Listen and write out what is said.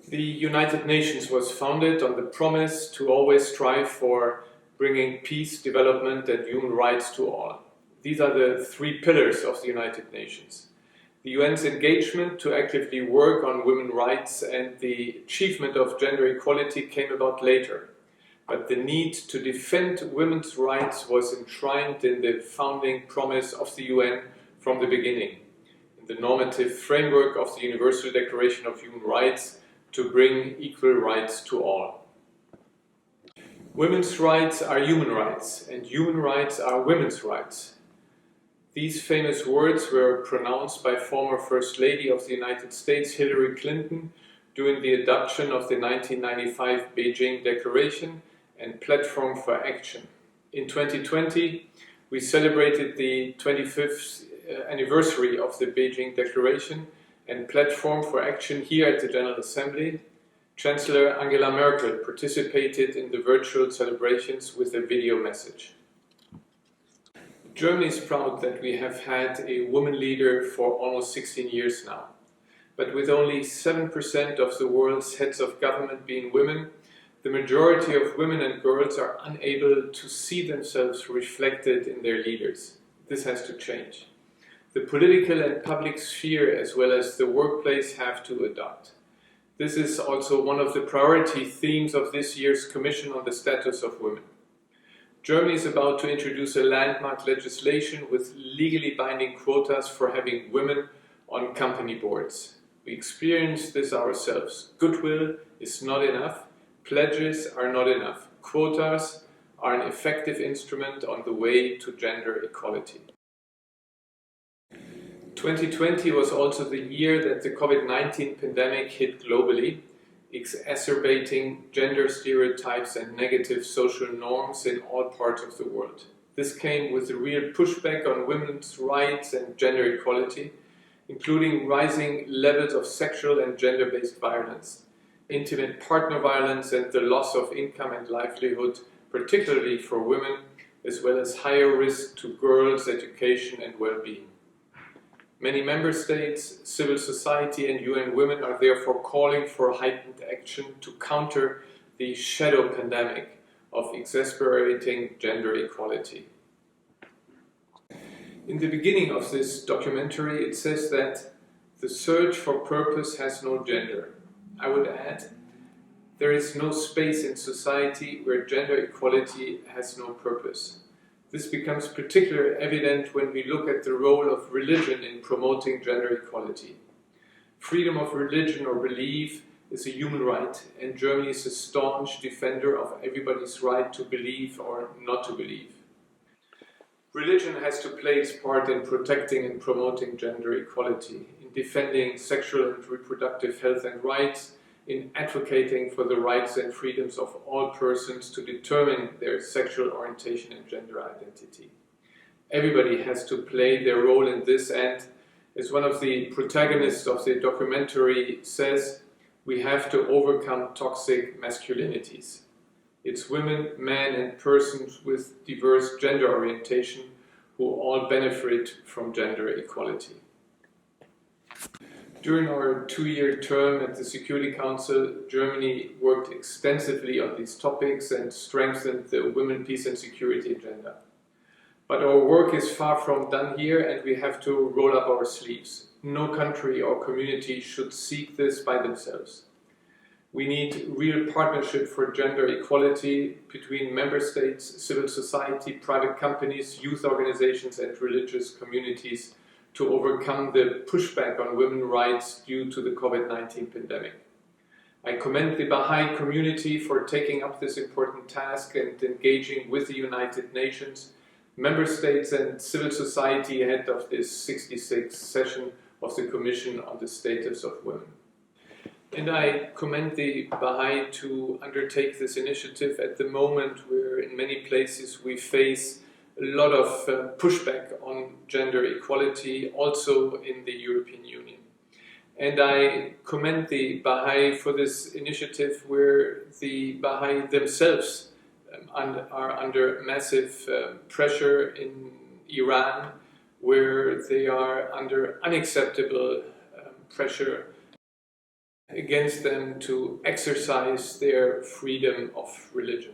The United Nations was founded on the promise to always strive for bringing peace, development and human rights to all. These are the three pillars of the United Nations. The UN's engagement to actively work on women's rights and the achievement of gender equality came about later. But the need to defend women's rights was enshrined in the founding promise of the UN from the beginning, in the normative framework of the Universal Declaration of Human Rights to bring equal rights to all. Women's rights are human rights, and human rights are women's rights. These famous words were pronounced by former First Lady of the United States, Hillary Clinton, during the adoption of the 1995 Beijing Declaration and Platform for Action. In 2020, we celebrated the 25th anniversary of the Beijing Declaration and Platform for Action here at the General Assembly. Chancellor Angela Merkel participated in the virtual celebrations with a video message. Germany is proud that we have had a woman leader for almost 16 years now. But with only 7% of the world's heads of government being women, the majority of women and girls are unable to see themselves reflected in their leaders. This has to change. The political and public sphere as well as the workplace have to adopt. This is also one of the priority themes of this year's Commission on the Status of Women. Germany is about to introduce a landmark legislation with legally binding quotas for having women on company boards. We experienced this ourselves. Goodwill is not enough. Pledges are not enough. Quotas are an effective instrument on the way to gender equality. 2020 was also the year that the COVID-19 pandemic hit globally, exacerbating gender stereotypes and negative social norms in all parts of the world. This came with a real pushback on women's rights and gender equality, including rising levels of sexual and gender-based violence, intimate partner violence and the loss of income and livelihood, particularly for women, as well as higher risk to girls' education and well-being. Many member states, civil society and UN Women are therefore calling for heightened action to counter the shadow pandemic of exasperating gender equality. In the beginning of this documentary, it says that the search for purpose has no gender. I would add, there is no space in society where gender equality has no purpose. This becomes particularly evident when we look at the role of religion in promoting gender equality. Freedom of religion or belief is a human right, and Germany is a staunch defender of everybody's right to believe or not to believe. Religion has to play its part in protecting and promoting gender equality, in defending sexual and reproductive health and rights, in advocating for the rights and freedoms of all persons to determine their sexual orientation and gender identity. Everybody has to play their role in this, and as one of the protagonists of the documentary says, we have to overcome toxic masculinities. It's women, men and persons with diverse gender orientation who all benefit from gender equality. During our 2-year term at the Security Council, Germany worked extensively on these topics and strengthened the women, peace and security agenda. But our work is far from done here, and we have to roll up our sleeves. No country or community should seek this by themselves. We need real partnership for gender equality between member states, civil society, private companies, youth organizations and religious communities to overcome the pushback on women's rights due to the COVID-19 pandemic. I commend the Baha'i community for taking up this important task and engaging with the United Nations, member states and civil society ahead of this 66th session of the Commission on the Status of Women. And I commend the Baha'i to undertake this initiative at the moment where in many places we face a lot of pushback on gender equality, also in the European Union. And I commend the Baha'i for this initiative where the Baha'i themselves are under massive pressure in Iran, where they are under unacceptable pressure against them to exercise their freedom of religion.